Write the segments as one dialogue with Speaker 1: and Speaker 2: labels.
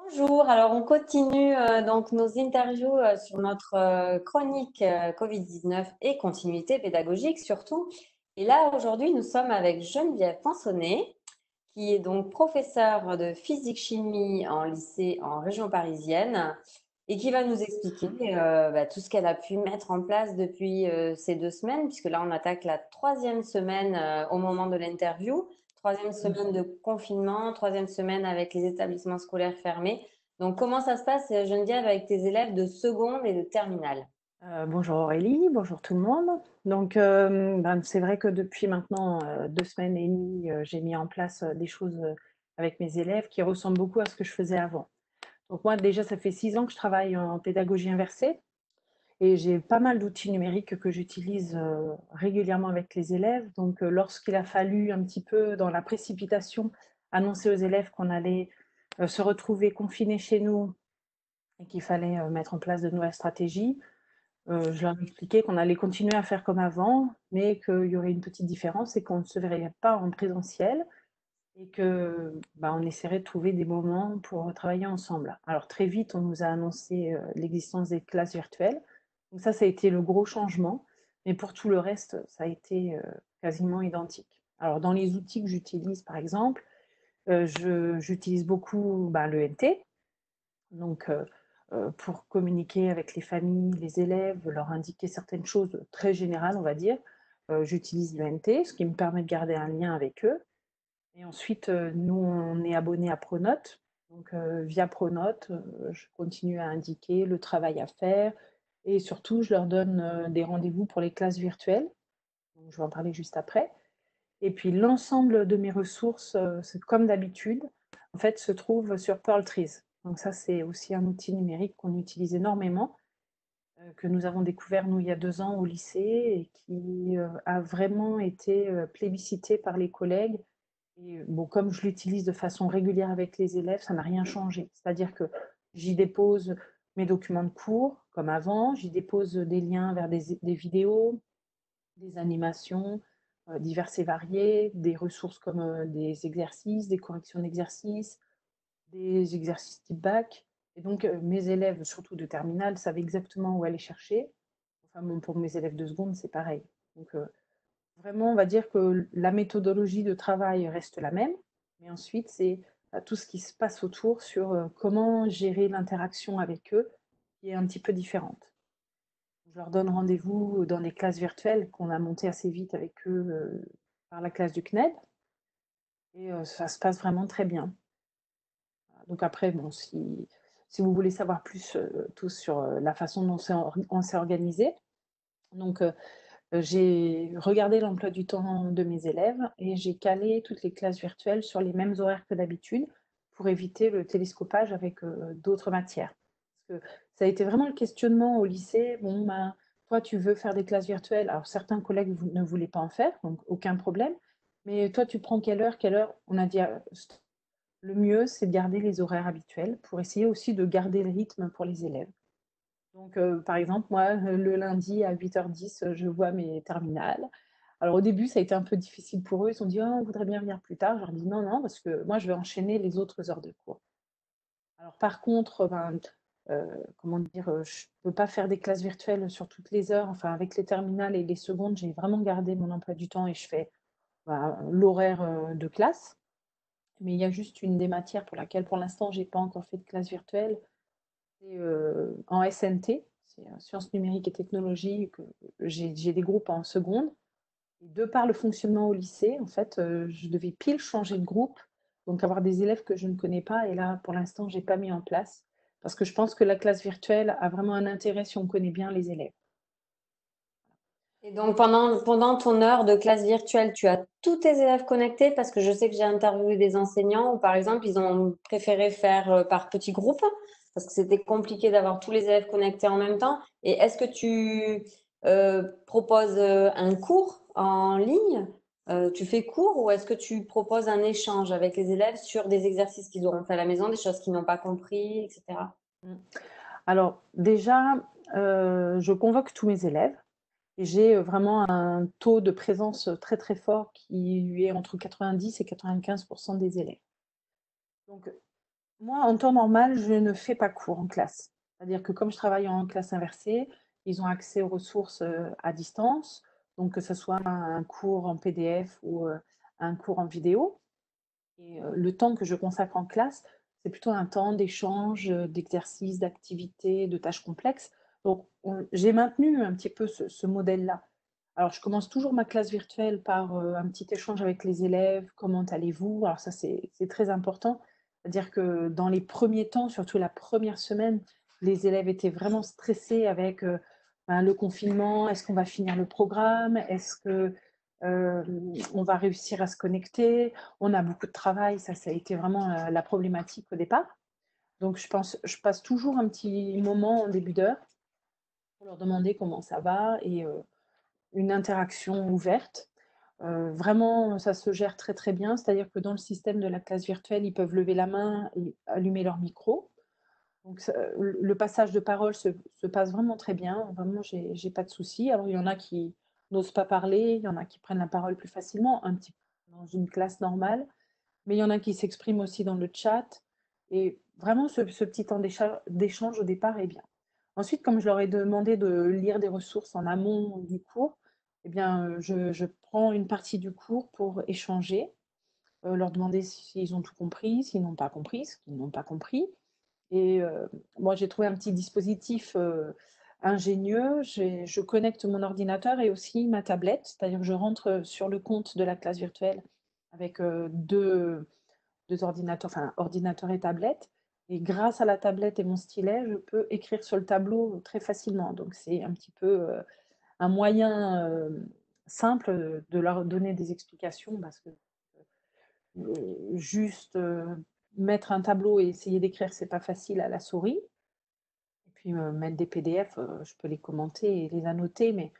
Speaker 1: Bonjour, alors on continue donc nos interviews sur notre chronique Covid-19 et continuité pédagogique surtout. Et là aujourd'hui nous sommes avec Geneviève Pansonnet qui est donc professeure de physique-chimie en lycée en région parisienne et qui va nous expliquer tout ce qu'elle a pu mettre en place depuis ces 2 semaines, puisque là on attaque la troisième semaine au moment de l'interview, troisième semaine de confinement, troisième semaine avec les établissements scolaires fermés. Donc comment ça se passe, Geneviève, avec tes élèves de seconde et de terminale?
Speaker 2: Bonjour Aurélie, bonjour tout le monde. Donc, c'est vrai que depuis maintenant 2 semaines et demie, j'ai mis en place des choses avec mes élèves qui ressemblent beaucoup à ce que je faisais avant. Donc moi déjà, ça fait 6 ans que je travaille en pédagogie inversée et j'ai pas mal d'outils numériques que j'utilise régulièrement avec les élèves. Donc, lorsqu'il a fallu un petit peu dans la précipitation annoncer aux élèves qu'on allait se retrouver confinés chez nous et qu'il fallait mettre en place de nouvelles stratégies, je leur ai expliqué qu'on allait continuer à faire comme avant, mais qu'il y aurait une petite différence, c'est qu'on ne se verrait pas en présentiel et que, on essaierait de trouver des moments pour travailler ensemble. Alors très vite, on nous a annoncé, l'existence des classes virtuelles. Donc ça a été le gros changement, mais pour tout le reste, ça a été, quasiment identique. Alors dans les outils que j'utilise, par exemple, j'utilise beaucoup, l'ENT, donc pour communiquer avec les familles, les élèves, leur indiquer certaines choses très générales, on va dire, j'utilise l'ENT, ce qui me permet de garder un lien avec eux. Et ensuite, nous, on est abonnés à Pronote. Donc via Pronote, je continue à indiquer le travail à faire et surtout, je leur donne, des rendez-vous pour les classes virtuelles. Donc je vais en parler juste après. Et puis l'ensemble de mes ressources, c'est comme d'habitude, en fait, se trouve sur Pearl Trees. Donc ça, c'est aussi un outil numérique qu'on utilise énormément, que nous avons découvert, nous, il y a 2 ans au lycée et qui, a vraiment été, plébiscité par les collègues. Et bon, comme je l'utilise de façon régulière avec les élèves, ça n'a rien changé. C'est-à-dire que j'y dépose mes documents de cours comme avant, j'y dépose des liens vers des vidéos, des animations diverses et variées, des ressources comme des exercices, des corrections d'exercices, des exercices type bac. Et donc, mes élèves, surtout de terminale, savaient exactement où aller chercher. Enfin, bon, pour mes élèves de seconde, c'est pareil. Donc, vraiment, on va dire que la méthodologie de travail reste la même, mais ensuite, c'est tout ce qui se passe autour sur comment gérer l'interaction avec eux qui est un petit peu différente. Je leur donne rendez-vous dans des classes virtuelles qu'on a montées assez vite avec eux, par la classe du CNED et ça se passe vraiment très bien. Donc après, bon, si vous voulez savoir plus, tout sur, la façon dont on s'est organisé, donc j'ai regardé l'emploi du temps de mes élèves et j'ai calé toutes les classes virtuelles sur les mêmes horaires que d'habitude pour éviter le télescopage avec, d'autres matières. Parce que ça a été vraiment le questionnement au lycée. Bon, ben, toi, tu veux faire des classes virtuelles. Alors certains collègues ne voulaient pas en faire, donc aucun problème. Mais toi, tu prends quelle heure, quelle heure? On a dit: le mieux, c'est de garder les horaires habituels pour essayer aussi de garder le rythme pour les élèves». Donc, par exemple, moi, le lundi à 8h10, je vois mes terminales. Alors au début, ça a été un peu difficile pour eux. Ils ont dit: «Oh, on voudrait bien venir plus tard». Je leur dis: «Non, non, parce que moi, je vais enchaîner les autres heures de cours». Alors par contre, comment dire? Je peux pas faire des classes virtuelles sur toutes les heures. Enfin, avec les terminales et les secondes, j'ai vraiment gardé mon emploi du temps et je fais, l'horaire, de classe. Mais il y a juste une des matières pour laquelle, pour l'instant, j'ai pas encore fait de classe virtuelle, c'est, en SNT, c'est, sciences numériques et technologies, que j'ai des groupes en seconde. Et de par le fonctionnement au lycée, en fait, je devais pile changer de groupe, donc avoir des élèves que je ne connais pas et là, pour l'instant, j'ai pas mis en place parce que je pense que la classe virtuelle a vraiment un intérêt si on connaît bien les élèves.
Speaker 1: Et donc pendant ton heure de classe virtuelle, tu as tous tes élèves connectés parce que je sais que j'ai interviewé des enseignants où par exemple ils ont préféré faire par petits groupes parce que c'était compliqué d'avoir tous les élèves connectés en même temps. Et est-ce que tu proposes un cours en ligne? Tu fais cours ou est-ce que tu proposes un échange avec les élèves sur des exercices qu'ils auront fait à la maison, des choses qu'ils n'ont pas compris, etc.
Speaker 2: Mmh. Alors déjà, je convoque tous mes élèves et j'ai, vraiment un taux de présence, très, très fort qui est entre 90 et 95 des élèves. Donc Moi, en temps normal, je ne fais pas cours en classe. C'est-à-dire que comme je travaille en classe inversée, ils ont accès aux ressources à distance, donc que ce soit un cours en PDF ou un cours en vidéo. Et le temps que je consacre en classe, c'est plutôt un temps d'échange, d'exercices, d'activités, de tâches complexes. Donc, j'ai maintenu un petit peu ce modèle-là. Alors, je commence toujours ma classe virtuelle par un petit échange avec les élèves. Comment allez-vous? Alors ça, c'est très important. C'est-à-dire que dans les premiers temps, surtout la première semaine, les élèves étaient vraiment stressés avec ben, le confinement. Est-ce qu'on va finir le programme? Est-ce que on va réussir à se connecter? On a beaucoup de travail. Ça a été vraiment la problématique au départ. Donc, je passe toujours un petit moment en début d'heure pour leur demander comment ça va et une interaction ouverte. Vraiment, ça se gère très, très bien. C'est-à-dire que dans le système de la classe virtuelle, ils peuvent lever la main et allumer leur micro. Donc ça le passage de parole se passe vraiment très bien. Vraiment, j'ai pas de soucis. Alors il y en a qui n'osent pas parler, il y en a qui prennent la parole plus facilement, un petit peu dans une classe normale, mais il y en a qui s'expriment aussi dans le chat et vraiment ce petit temps d'échange au départ est bien. Ensuite, comme je leur ai demandé de lire des ressources en amont du cours, eh bien, je prends une partie du cours pour échanger, leur demander s'ils ont tout compris, s'ils n'ont pas compris, ce qu'ils n'ont pas compris. Et moi, j'ai trouvé un petit dispositif ingénieux. Je connecte mon ordinateur et aussi ma tablette, c'est-à-dire que je rentre sur le compte de la classe virtuelle avec deux ordinateurs, enfin ordinateur et tablette. Et grâce à la tablette et mon stylet, je peux écrire sur le tableau très facilement. Donc c'est un petit peu un moyen simple de leur donner des explications parce que juste mettre un tableau et essayer d'écrire, c'est pas facile à la souris. Et puis mettre des PDF, je peux les commenter et les annoter, mais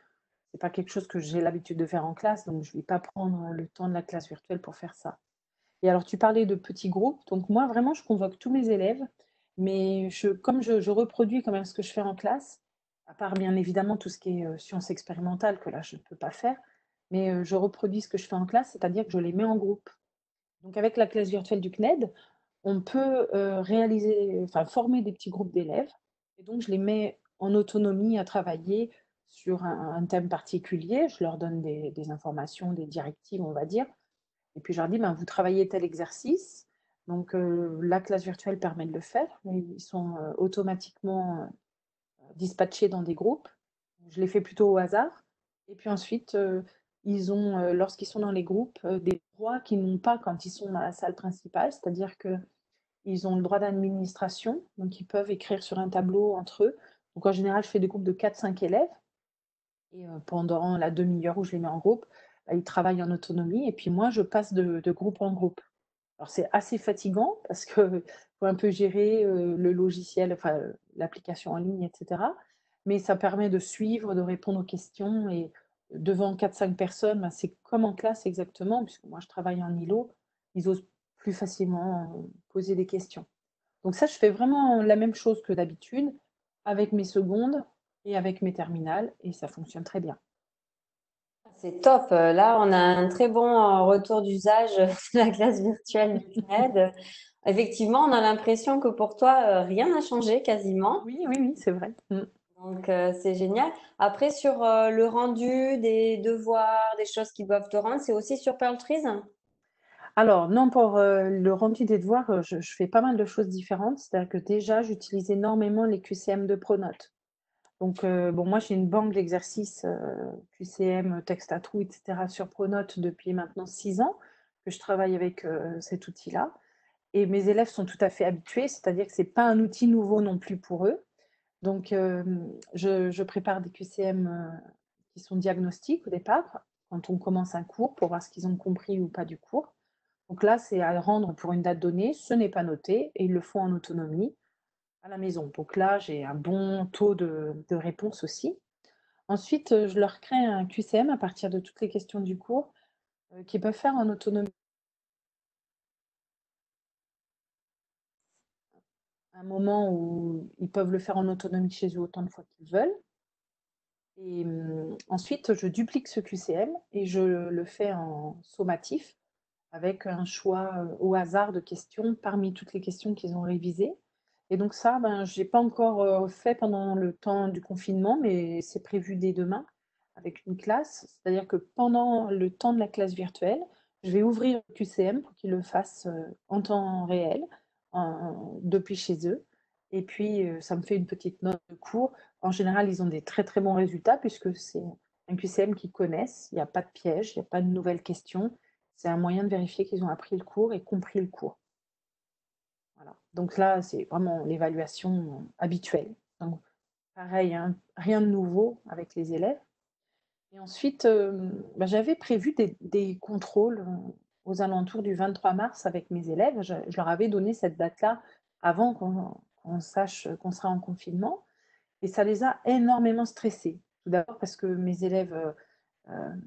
Speaker 2: c'est pas quelque chose que j'ai l'habitude de faire en classe, donc je vais pas prendre le temps de la classe virtuelle pour faire ça. Et alors, tu parlais de petits groupes. Donc, moi, vraiment, je convoque tous mes élèves, mais comme je reproduis quand même ce que je fais en classe, à part bien évidemment tout ce qui est sciences expérimentales, que là, je ne peux pas faire, mais je reproduis ce que je fais en classe, c'est-à-dire que je les mets en groupe. Donc, avec la classe virtuelle du CNED, on peut enfin, former des petits groupes d'élèves, et donc je les mets en autonomie à travailler sur un thème particulier. Je leur donne des informations, des directives, on va dire. Et puis je leur dis, ben, vous travaillez tel exercice. Donc la classe virtuelle permet de le faire. Ils sont automatiquement dispatchés dans des groupes. Je les fais plutôt au hasard. Et puis ensuite, ils ont, lorsqu'ils sont dans les groupes, des droits qu'ils n'ont pas quand ils sont dans la salle principale. C'est-à-dire qu'ils ont le droit d'administration. Donc ils peuvent écrire sur un tableau entre eux. Donc en général, je fais des groupes de 4-5 élèves. Et pendant la demi-heure où je les mets en groupe, bah, ils travaillent en autonomie et puis moi je passe de groupe en groupe. Alors c'est assez fatigant parce que faut un peu gérer, le logiciel, enfin, l'application en ligne et cetera. Mais ça permet de suivre, de répondre aux questions et devant 4-5 personnes, bah, c'est comme en classe exactement puisque moi je travaille en îlot, ils osent plus facilement, poser des questions. Donc ça, je fais vraiment la même chose que d'habitude avec mes secondes et avec mes terminales et ça fonctionne très bien.
Speaker 1: C'est top. Là, on a un très bon retour d'usage de la classe virtuelle du CNED. Effectivement, on a l'impression que pour toi, rien n'a changé quasiment.
Speaker 2: Oui, oui, oui, c'est vrai. Mmh.
Speaker 1: Donc, c'est génial. Après, sur le rendu des devoirs, des choses qu'ils doivent te rendre, c'est aussi sur Pearl Trees?
Speaker 2: Alors non, pour, le rendu des devoirs, je fais pas mal de choses différentes. C'est-à-dire que déjà, j'utilise énormément les QCM de Pronote. Donc, bon, moi, j'ai une banque d'exercices, QCM, texte à trous et cetera sur Pronote depuis maintenant 6 ans que je travaille avec, cet outil-là et mes élèves sont tout à fait habitués, c'est-à-dire que c'est pas un outil nouveau non plus pour eux. Donc, je prépare des QCM, qui sont diagnostiques au départ, quand on commence un cours pour voir ce qu'ils ont compris ou pas du cours. Donc là, c'est à rendre pour une date donnée, ce n'est pas noté et ils le font en autonomie à la maison. Donc là, j'ai un bon taux de réponse aussi. Ensuite, je leur crée un QCM à partir de toutes les questions du cours, qu'ils peuvent faire en autonomie. Un moment où ils peuvent le faire en autonomie chez eux autant de fois qu'ils veulent. Et ensuite, je duplique ce QCM et je le fais en sommatif avec un choix au hasard de questions parmi toutes les questions qu'ils ont révisées. Et donc ça, ben, je n'ai pas encore fait pendant le temps du confinement, mais c'est prévu dès demain avec une classe. C'est-à-dire que pendant le temps de la classe virtuelle, je vais ouvrir le QCM pour qu'ils le fassent en temps réel, depuis chez eux. Et puis, ça me fait une petite note de cours. En général, ils ont des très très bons résultats puisque c'est un QCM qu'ils connaissent. Il n'y a pas de piège, il n'y a pas de nouvelles questions. C'est un moyen de vérifier qu'ils ont appris le cours et compris le cours. Voilà. Donc là, c'est vraiment l'évaluation habituelle. Donc pareil, hein, rien de nouveau avec les élèves. Et ensuite, bah, j'avais prévu des contrôles aux alentours du 23 mars avec mes élèves. Je leur avais donné cette date-là avant qu'on sache qu'on sera en confinement. Et ça les a énormément stressés. Tout d'abord parce que mes élèves,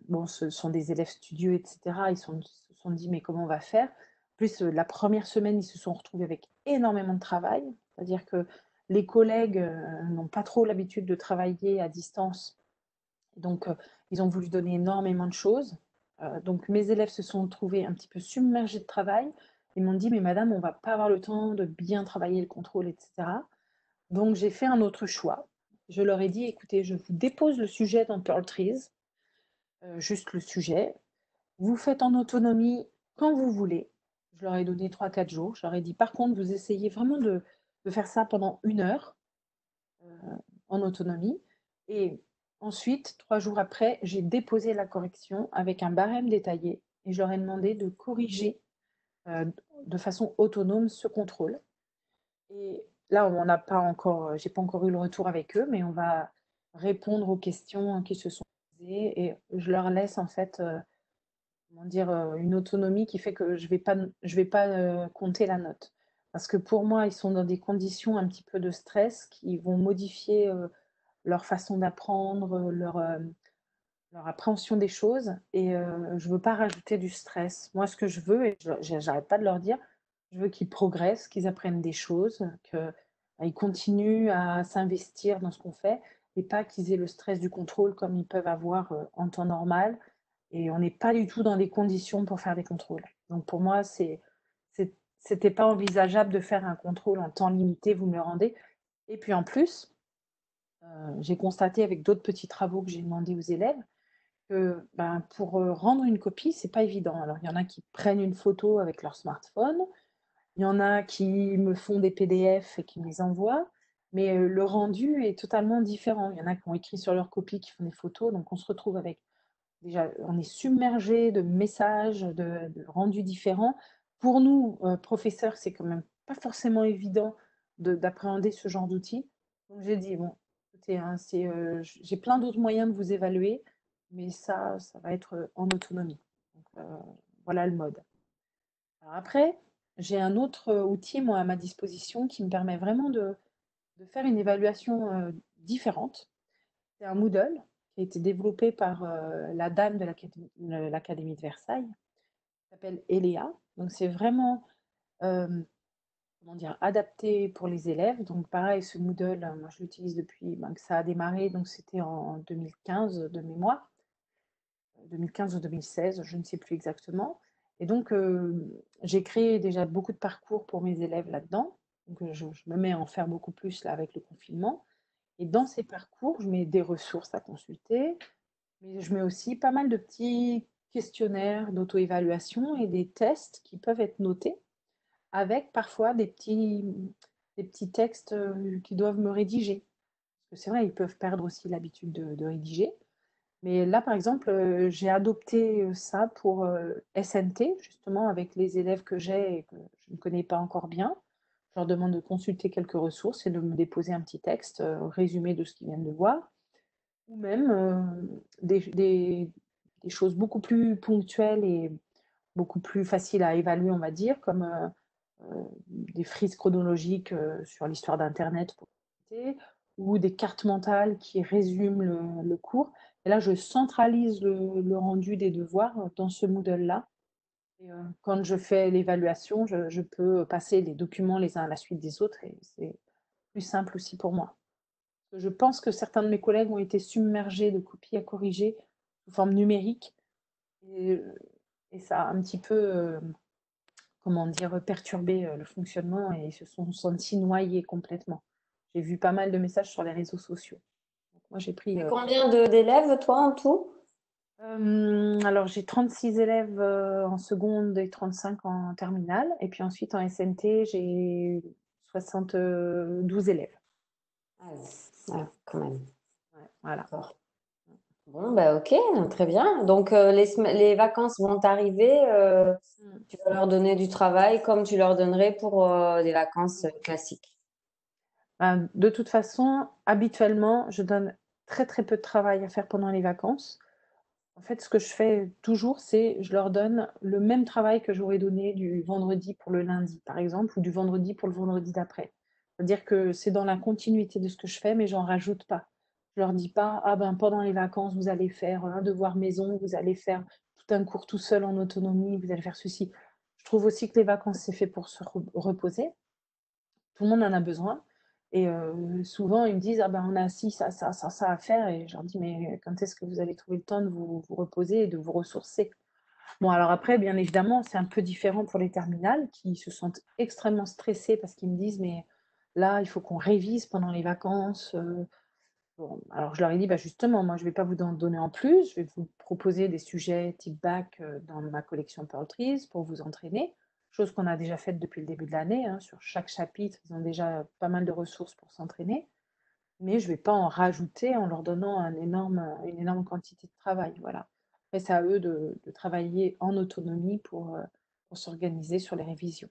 Speaker 2: bon, ce sont des élèves studieux, etc. Ils se sont dit, mais comment on va faire? En plus, la première semaine, ils se sont retrouvés avec énormément de travail. C'est-à-dire que les collègues n'ont pas trop l'habitude de travailler à distance. Donc, ils ont voulu donner énormément de choses. Donc, mes élèves se sont trouvés un petit peu submergés de travail. Ils m'ont dit, mais madame, on ne va pas avoir le temps de bien travailler le contrôle, etc. Donc, j'ai fait un autre choix. Je leur ai dit, écoutez, je vous dépose le sujet dans Pearl Trees, juste le sujet. Vous faites en autonomie quand vous voulez. Je leur ai donné 3-4 jours. Je leur ai dit, par contre, vous essayez vraiment de faire ça pendant 1 heure en autonomie. Et ensuite, 3 jours après, j'ai déposé la correction avec un barème détaillé et je leur ai demandé de corriger euh, de façon autonome ce contrôle. Et là, on n'a pas encore, j'ai pas encore eu le retour avec eux, mais on va répondre aux questions qui se sont posées et je leur laisse en fait, comment dire, une autonomie qui fait que je vais pas compter la note. Parce que pour moi, ils sont dans des conditions un petit peu de stress qui vont modifier leur façon d'apprendre, leur appréhension des choses et je veux pas rajouter du stress. Moi, ce que je veux et j'arrête pas de leur dire, je veux qu'ils progressent, qu'ils apprennent des choses, qu'ils continuent à s'investir dans ce qu'on fait et pas qu'ils aient le stress du contrôle comme ils peuvent avoir, en temps normal et on n'est pas du tout dans des conditions pour faire des contrôles. Donc pour moi, c'était pas envisageable de faire un contrôle en temps limité, vous me le rendez et puis en plus, j'ai constaté avec d'autres petits travaux que j'ai demandé aux élèves que, ben, pour, rendre une copie, c'est pas évident. Alors il y en a qui prennent une photo avec leur smartphone, il y en a qui me font des PDF et qui me les envoient, mais, le rendu est totalement différent. Il y en a qui ont écrit sur leur copie, qui font des photos, donc on se retrouve avec déjà, on est submergé de messages, de rendus différents. Pour nous, professeurs, c'est quand même pas forcément évident d'appréhender ce genre d'outils. Donc j'ai dit: «Bon, écoutez, hein, j'ai plein d'autres moyens de vous évaluer, mais ça va être, en autonomie». Donc voilà le mode. Alors après, j'ai un autre, outil, moi, à ma disposition qui me permet vraiment de faire une évaluation, différente. C'est un Moodle qui a été développé par, la dame de l'Académie de Versailles, qui s'appelle Eléa. Donc c'est vraiment, comment dire? Adapté pour les élèves. Donc pareil, ce Moodle, moi je l'utilise depuis, ben, que ça a démarré, donc c'était en 2015 de mémoire, 2015 ou 2016, je ne sais plus exactement. Et donc, j'ai créé déjà beaucoup de parcours pour mes élèves là-dedans. Donc, je me mets à en faire beaucoup plus là avec le confinement. Et dans ces parcours, je mets des ressources à consulter, mais je mets aussi pas mal de petits questionnaires d'auto-évaluation et des tests qui peuvent être notés, avec parfois des petits textes qui doivent me rédiger. Parce que c'est vrai, ils peuvent perdre aussi l'habitude de rédiger. Mais là, par exemple, j'ai adopté ça pour SNT, justement, avec les élèves que j'ai et que je ne connais pas encore bien. Je leur demande de consulter quelques ressources et de me déposer un petit texte résumé de ce qu'ils viennent de voir. Ou même des choses beaucoup plus ponctuelles et beaucoup plus faciles à évaluer, on va dire, comme des frises chronologiques sur l'histoire d'internet pour éviter, ou des cartes mentales qui résument le cours. Et là, je centralise le rendu des devoirs dans ce Moodle-là. Et quand je fais l'évaluation, je peux passer les documents les uns à la suite des autres et c'est plus simple aussi pour moi. Je pense que certains de mes collègues ont été submergés de copies à corriger sous forme numérique et et ça a un petit peu, comment dire, perturbé le fonctionnement et ils se sont sentis noyés complètement. J'ai vu pas mal de messages sur les réseaux sociaux. Donc moi, j'ai pris.
Speaker 1: Et combien d'élèves, toi, en tout?
Speaker 2: Alors j'ai 36 élèves en seconde et 35 en terminale. Et puis ensuite en SNT, j'ai 72 élèves.
Speaker 1: Ah oui, ah, quand même.
Speaker 2: Ouais, voilà.
Speaker 1: D'accord. Bon, bah ok, très bien. Donc les vacances vont arriver.
Speaker 2: Mm.
Speaker 1: Tu vas leur donner du travail comme tu leur donnerais pour des vacances classiques.
Speaker 2: Ben, de toute façon, habituellement, je donne très très peu de travail à faire pendant les vacances. En fait, ce que je fais toujours, c'est je leur donne le même travail que j'aurais donné du vendredi pour le lundi, par exemple, ou du vendredi pour le vendredi d'après. C'est-à-dire que c'est dans la continuité de ce que je fais, mais j'en rajoute pas. Je leur dis pas, ah ben pendant les vacances, vous allez faire un devoir maison, vous allez faire tout un cours tout seul en autonomie, vous allez faire ceci. Je trouve aussi que les vacances, c'est fait pour se reposer. Tout le monde en a besoin. Et souvent, ils me disent: «Ah ben, on a ci, ça à faire» et je leur dis: «Mais quand est-ce que vous allez trouver le temps de vous reposer et de vous ressourcer?» Bon, alors après, bien évidemment, c'est un peu différent pour les terminales qui se sentent extrêmement stressés parce qu'ils me disent: «Mais là, il faut qu'on révise pendant les vacances». Bon, alors je leur ai dit: «Bah, justement, moi, je ne vais pas vous en donner en plus, je vais vous proposer des sujets type bac, dans ma collection Pearl Trees pour vous entraîner». Chose qu'on a déjà faite depuis le début de l'année, hein. Sur chaque chapitre, ils ont déjà pas mal de ressources pour s'entraîner, mais je ne vais pas en rajouter en leur donnant une énorme quantité de travail, voilà. Après, c'est à eux de travailler en autonomie pour s'organiser sur les révisions.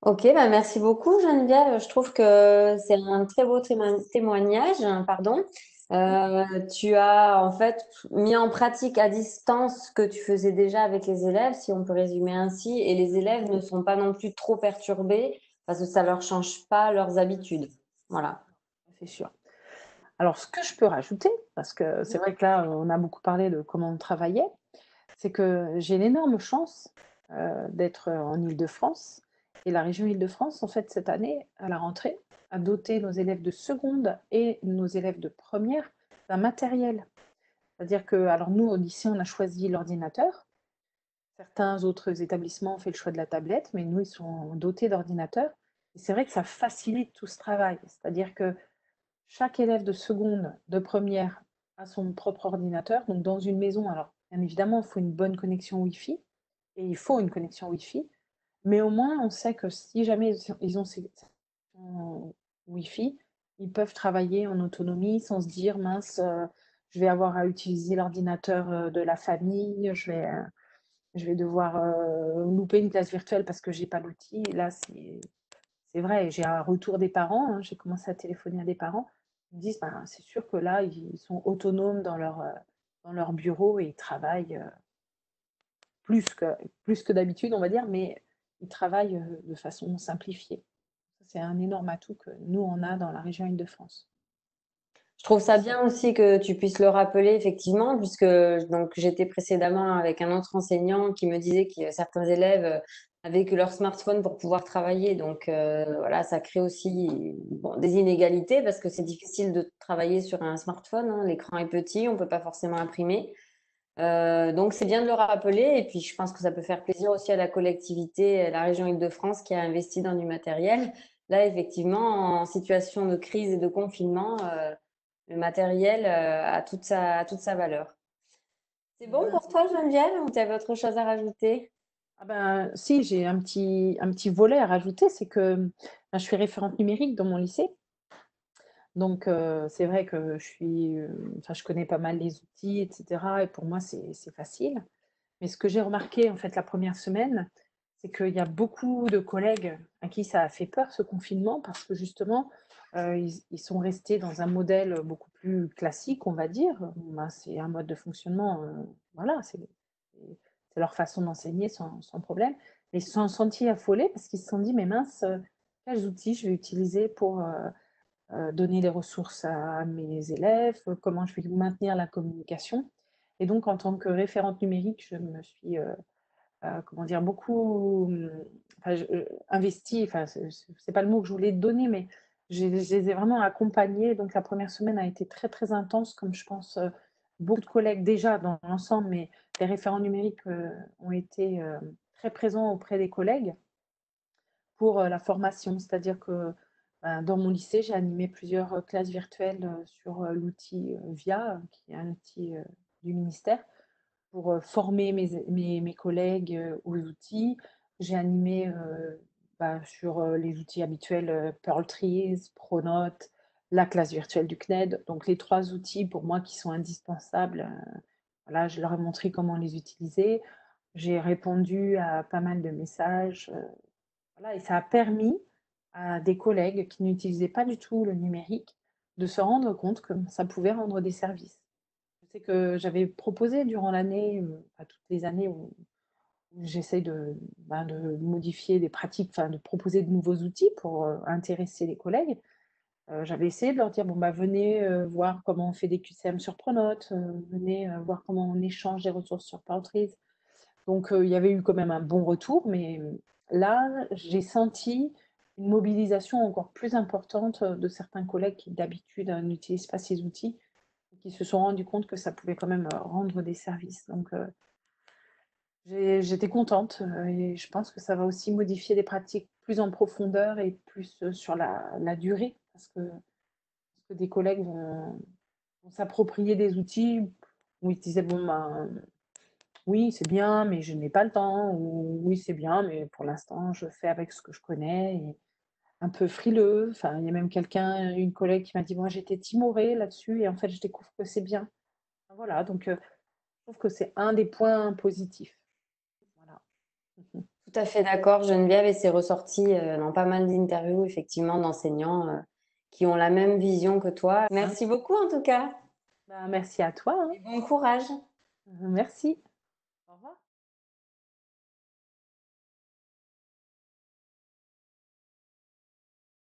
Speaker 1: Ok, bah merci beaucoup Geneviève. Je trouve que c'est un très beau témoignage, hein, pardon. Tu as en fait mis en pratique à distance ce que tu faisais déjà avec les élèves, si on peut résumer ainsi, et les élèves ne sont pas non plus trop perturbés parce que ça leur change pas leurs habitudes. Voilà.
Speaker 2: C'est sûr. Alors ce que je peux rajouter, parce que c'est vrai que là, on a beaucoup parlé de comment on travaillait. C'est que j'ai l'énorme chance, d'être, en Île-de-France et la région Île-de-France, en fait, cette année, à la rentrée, a doté nos élèves de seconde et nos élèves de première d'un matériel. C'est-à-dire que alors nous, au lycée, on a choisi l'ordinateur. Certains autres établissements ont fait le choix de la tablette, mais nous, ils sont dotés d'ordinateurs et c'est vrai que ça facilite tout ce travail. C'est-à-dire que chaque élève de seconde, de première a son propre ordinateur, donc dans une maison, alors bien évidemment, il faut une bonne connexion Wi-Fi et il faut une connexion Wi-Fi, mais au moins on sait que si jamais ils ont ces connexions Wi-Fi, ils peuvent travailler en autonomie sans se dire: «Mince, je vais avoir à utiliser l'ordinateur, de la famille, je vais devoir, louper une classe virtuelle parce que j'ai pas l'outil». Là, c'est vrai, j'ai un retour des parents, hein, j'ai commencé à téléphoner à des parents. Ils me disent: «Ben, c'est sûr que là, ils sont autonomes dans leur bureau et ils travaillent, plus que plus que d'habitude, on va dire, mais ils travaillent, de façon simplifiée». Ça, c'est un énorme atout que nous, on a dans la région Île-de-France.
Speaker 1: Je trouve ça bien aussi que tu puisses le rappeler, effectivement, puisque donc j'étais précédemment avec un autre enseignant qui me disait que certains élèves avaient que leur smartphone pour pouvoir travailler. Donc voilà, ça crée aussi bon, des inégalités parce que c'est difficile de travailler sur un smartphone, hein. L'écran est petit, on peut pas forcément imprimer. Donc c'est bien de le rappeler et puis je pense que ça peut faire plaisir aussi à la collectivité, la région Île-de-France qui a investi dans du matériel. Là, effectivement, en situation de crise et de confinement, le matériel a toute sa valeur. C'est bon
Speaker 2: Ben,
Speaker 1: pour toi, Geneviève, ou tu avais autre chose à rajouter?
Speaker 2: ah ben, si, j'ai un petit volet à rajouter, c'est que, ben, je suis référente numérique dans mon lycée. Donc c'est vrai que enfin, je connais pas mal les outils et cetera et pour moi, c'est facile. Mais ce que j'ai remarqué, en fait, la première semaine, c'est qu'il y a beaucoup de collègues à qui ça a fait peur, ce confinement, parce que justement, ils sont restés dans un modèle beaucoup plus classique, on va dire. Bon, ben, c'est un mode de fonctionnement, voilà, c'est leur façon d'enseigner sans problème. Mais ils se sont sentis affolés parce qu'ils se sont dit: «Mais mince, quels outils je vais utiliser pour, donner les ressources à mes élèves, comment je vais maintenir la communication?» Et donc en tant que référente numérique, je me suis, comment dire? Beaucoup, enfin investie, enfin c'est pas le mot que je voulais donner, mais je les ai vraiment accompagnés. Donc la première semaine a été très, très intense comme je pense, beaucoup de collègues déjà dans l'ensemble, mais les référents numériques ont été très présents auprès des collègues pour la formation. C'est-à-dire que dans mon lycée, j'ai animé plusieurs classes virtuelles sur l'outil VIA, qui est un outil du ministère, pour former mes collègues aux outils. J'ai animé sur les outils habituels, Pearl Trees, Pronote, la classe virtuelle du CNED. Donc les 3 outils pour moi qui sont indispensables, voilà, je leur ai montré comment les utiliser. J'ai répondu à pas mal de messages, voilà, et ça a permis à des collègues qui n'utilisaient pas du tout le numérique de se rendre compte que ça pouvait rendre des services. Je sais que j'avais proposé durant l'année, à toutes les années où j'essaie de modifier des pratiques, enfin de proposer de nouveaux outils pour, intéresser les collègues. J'avais essayé de leur dire: «Bon, bah, venez, voir comment on fait des QCM sur Pronote, venez, voir comment on échange des ressources sur Powtree». Donc il y avait eu quand même un bon retour, mais là, j'ai senti une mobilisation encore plus importante, de certains collègues qui d'habitude, n'utilisent pas ces outils, et qui se sont rendus compte que ça pouvait quand même, rendre des services. Donc j'étais contente, et je pense que ça va aussi modifier les pratiques plus en profondeur et plus, sur la durée parce que des collègues vont s'approprier des outils où ils se disaient: «Bon, ben, oui, c'est bien, mais je n'ai pas le temps» ou «Oui, c'est bien, mais pour l'instant, je fais avec ce que je connais» et un peu frileux. Enfin, il y a même une collègue qui m'a dit: «Moi, j'étais timorée là-dessus et en fait, je découvre que c'est bien». Voilà, donc je trouve que c'est un des points positifs. Voilà. Mmh.
Speaker 1: Tout à fait d'accord, Geneviève, et c'est ressorti dans pas mal d'interviews, effectivement, d'enseignants qui ont la même vision que toi.
Speaker 2: Hein?
Speaker 1: Merci beaucoup en tout cas,
Speaker 2: Bah, merci à toi, hein.
Speaker 1: et bon courage.
Speaker 2: Merci.